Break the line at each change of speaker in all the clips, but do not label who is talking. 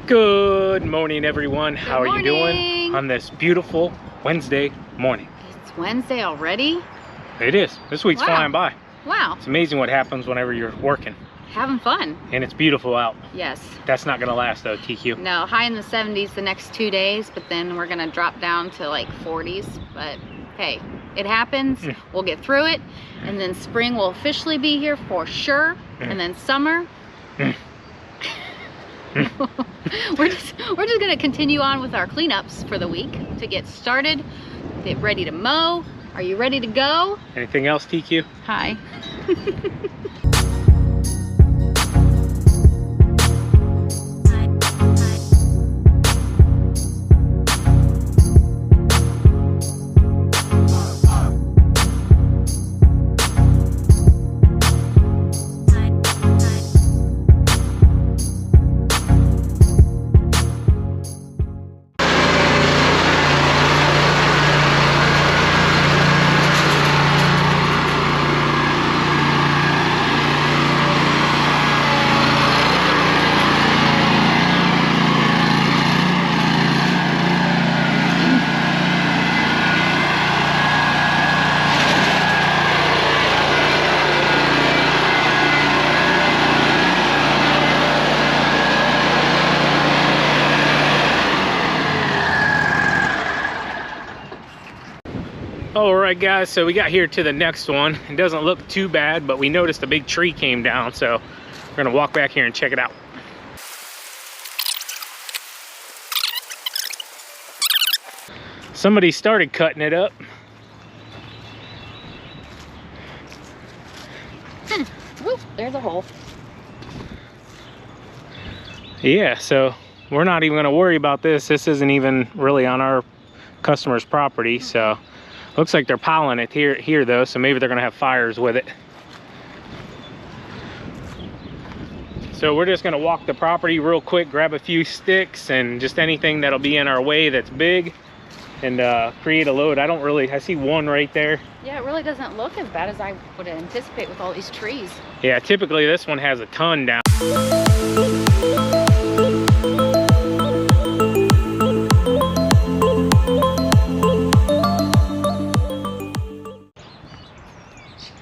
Good morning, everyone. How are you doing
morning.
on this beautiful Wednesday morning?
It's Wednesday already?
It is. This week's flying by.
Wow.
It's amazing what happens whenever you're working.
Having fun.
And it's beautiful out.
Yes.
That's not going to last though, TQ.
No, high in the 70s the next 2 days, but then we're going to drop down to like 40s. But hey, it happens. We'll get through it. And then spring will officially be here for sure. And then summer. we're just gonna continue on with our cleanups for the week to get started, get ready to mow. Are you ready to go?
Anything else, TQ?
Hi.
All right, guys, so we got here to the next one. It doesn't look too bad, but we noticed a big tree came down, so we're gonna walk back here and check it out. Somebody started cutting it up.
Whoop, there's a hole.
Yeah, so we're not even gonna worry about this. This isn't even really on our customer's property, so looks like they're piling it here though, so maybe they're gonna have fires with it. So we're just gonna walk the property real quick, grab a few sticks and just anything that'll be in our way that's big, and create a load. I see one right there.
Yeah, it really doesn't look as bad as I would anticipate with all these trees.
Yeah, typically this one has a ton down.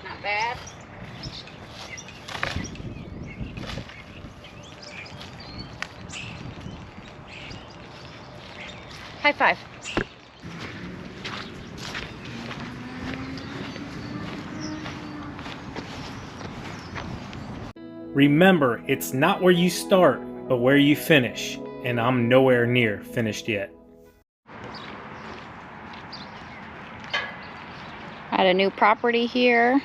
Not bad. High five.
Remember, it's not where you start, but where you finish. And I'm nowhere near finished yet.
Had a new property here.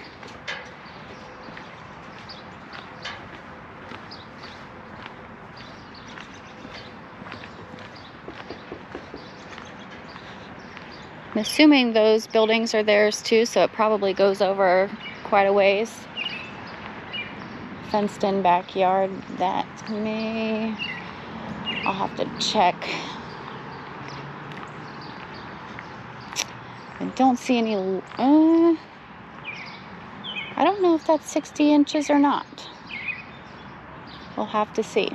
I'm assuming those buildings are theirs too, so it probably goes over quite a ways. Fenced in backyard, that's me. I'll have to check. I don't see any, I don't know if that's 60 inches or not. We'll have to see.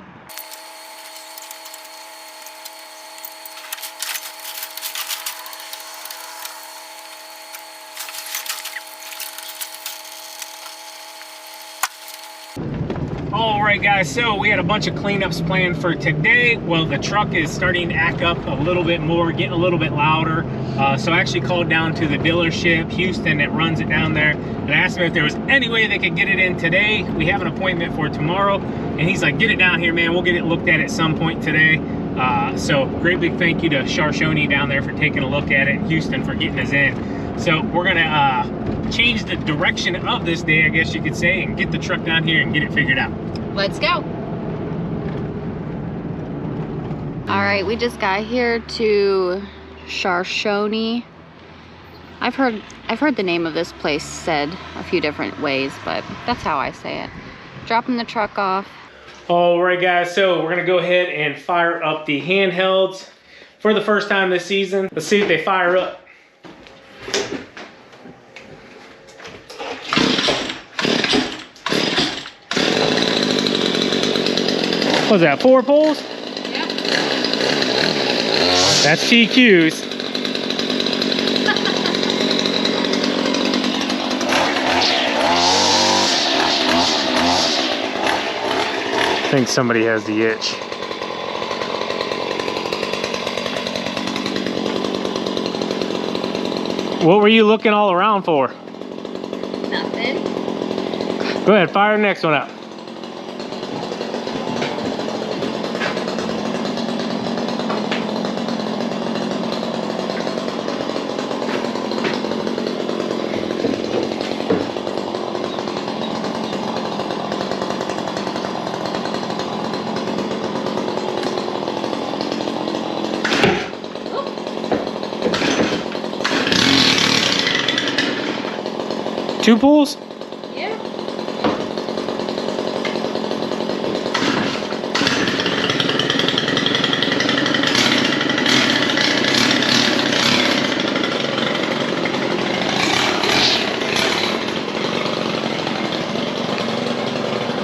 All right, guys, so we had a bunch of cleanups planned for today. Well, the truck is starting to act up a little bit more, getting a little bit louder. So I actually called down to the dealership, Houston, that runs it down there, and I asked him if there was any way they could get it in today. We have an appointment for tomorrow, and he's like, get it down here, man. We'll get it looked at some point today. So great big thank you to Sharshoni down there for taking a look at it, Houston for getting us in. So we're gonna change the direction of this day, I guess you could say, and get the truck down here and get it figured out.
Let's go. All right, we just got here to Sharshoni. I've heard the name of this place said a few different ways, but that's how I say it. Dropping the truck off.
All right, guys, so we're gonna go ahead and fire up the handhelds for the first time this season. Let's see if they fire up. What was that, 4 poles?
Yep.
That's TQ's. I think somebody has the itch. What were you looking all around for?
Nothing.
Go ahead, fire the next one up. Two pulls?
Yeah.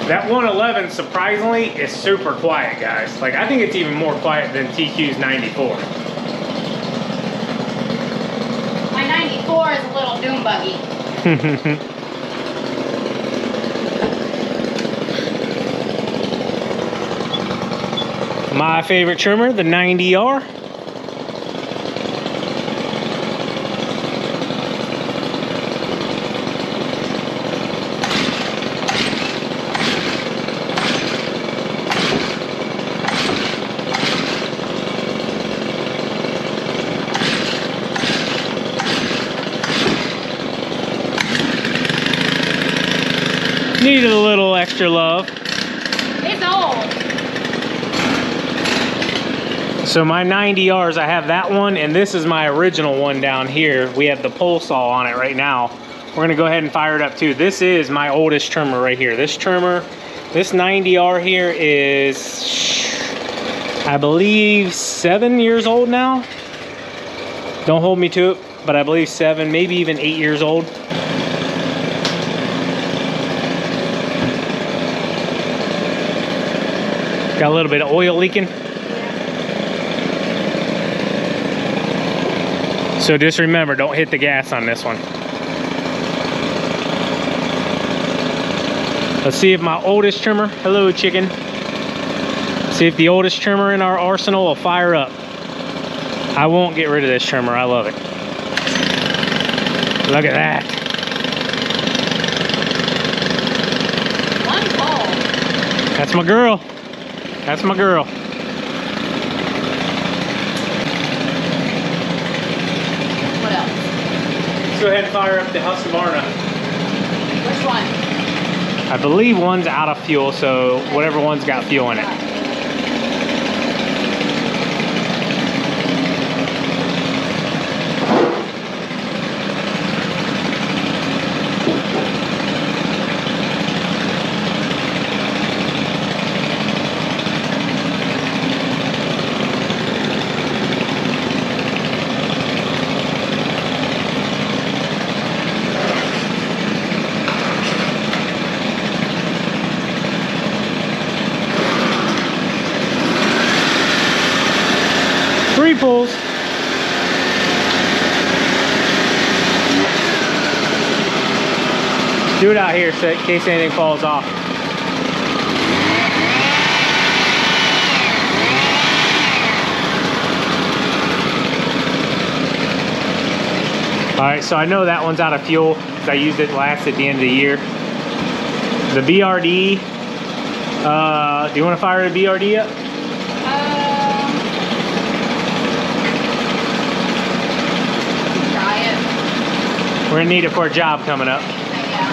That 111, surprisingly, is super quiet, guys. Like, I think it's even more quiet than TQ's 94.
My 94 is a little doom buggy.
My favorite trimmer, the 90R. Needed a little extra love.
It's old.
So my 90Rs, I have that one, and this is my original one down here. We have the pole saw on it right now. We're gonna go ahead and fire it up too. This is my oldest trimmer right here. This trimmer, this 90R here is, I believe, 7 years old now. Don't hold me to it, but I believe 7, maybe even 8 years old. Got a little bit of oil leaking. So just remember, don't hit the gas on this one. Let's see if my oldest trimmer, hello chicken. See if the oldest trimmer in our arsenal will fire up. I won't get rid of this trimmer, I love it. Look at that.
One pole.
That's my girl. That's my girl.
What else?
Let's go ahead and fire up the Husqvarna.
Which one?
I believe one's out of fuel, so whatever one's got fuel in it. 3 pulls. Do it out here so in case anything falls off. All right, so I know that one's out of fuel because I used it last at the end of the year. The BRD, do you want to fire the BRD up?
Try it.
We're gonna need it for a job coming up.
Yeah.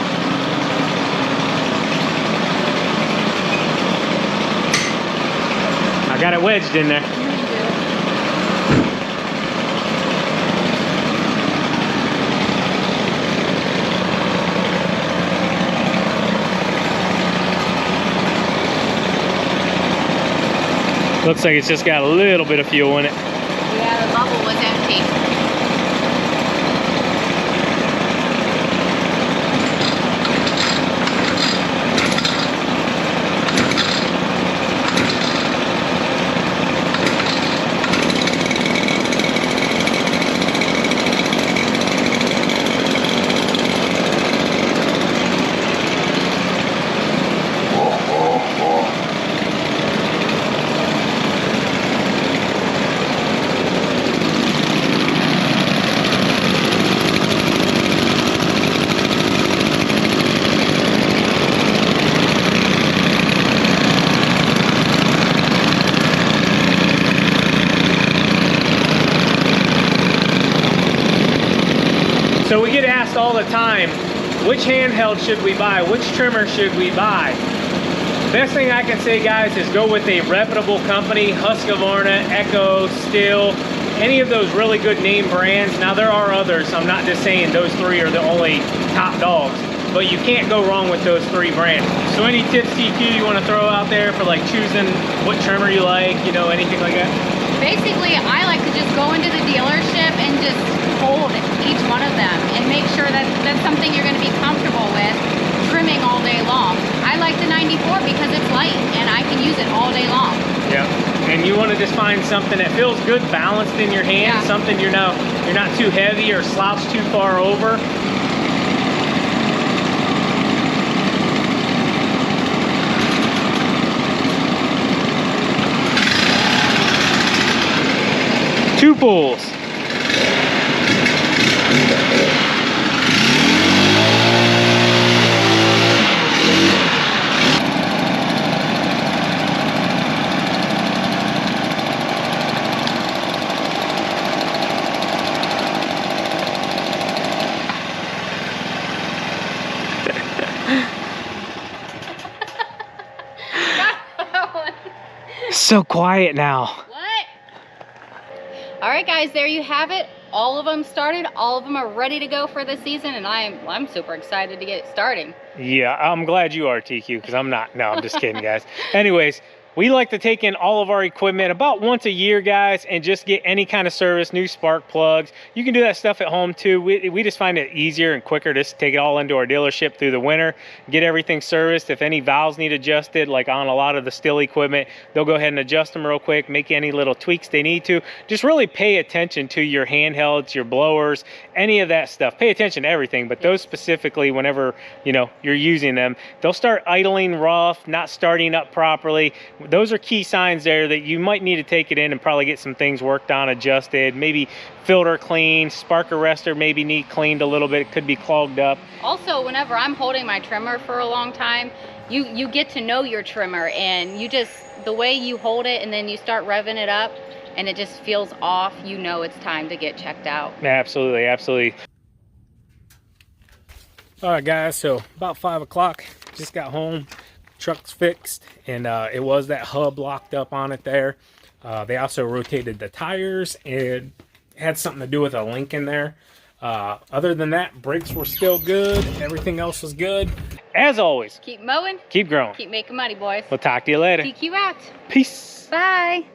I got it wedged in there. Looks like it's just got a little bit of fuel in it.
Yeah, the bubble was empty.
So we get asked all the time, which handheld should we buy? Which trimmer should we buy? Best thing I can say, guys, is go with a reputable company. Husqvarna, Echo, Stihl, any of those really good name brands. Now there are others, I'm not just saying those three are the only top dogs, but you can't go wrong with those three brands. So any tips, TQ, you want to throw out there for like choosing what trimmer you like, you know, anything like that?
Basically, I like to just go into the dealership and just hold each one of them and make sure that that's something you're going to be comfortable with trimming all day long. I like the 94 because it's light and I can use it all day long.
Yeah, and you want to just find something that feels good, balanced in your hand,
Yeah.
something you're not too heavy or slouched too far over. Two pulls. So quiet now.
What? All right, guys, there you have it. All of them started. All of them are ready to go for the season, and I'm super excited to get it starting.
Yeah, I'm glad you are, TQ, because I'm not. No, I'm just kidding, guys. Anyways, we like to take in all of our equipment about once a year, guys, and just get any kind of service, new spark plugs. You can do that stuff at home too. We just find it easier and quicker just to take it all into our dealership through the winter, get everything serviced. If any valves need adjusted, like on a lot of the Stihl equipment, they'll go ahead and adjust them real quick, make any little tweaks they need to. Just really pay attention to your handhelds, your blowers, any of that stuff. Pay attention to everything, but those specifically, whenever you're using them, they'll start idling rough, not starting up properly. Those are key signs there that you might need to take it in and probably get some things worked on, adjusted, maybe filter clean, spark arrestor maybe need cleaned a little bit, it could be clogged up.
Also, whenever I'm holding my trimmer for a long time, you get to know your trimmer, and the way you hold it and then you start revving it up and it just feels off, you know it's time to get checked out.
Absolutely, absolutely. All right, guys, so about 5 o'clock, just got home. Truck's fixed, and it was that hub locked up on it there. They also rotated the tires. It had something to do with a link in there. Other than that, brakes were still good. Everything else was good. As always,
Keep mowing.
keep growing.
Keep making money, boys.
We'll talk to you later.
TQ out.
Peace.
Bye.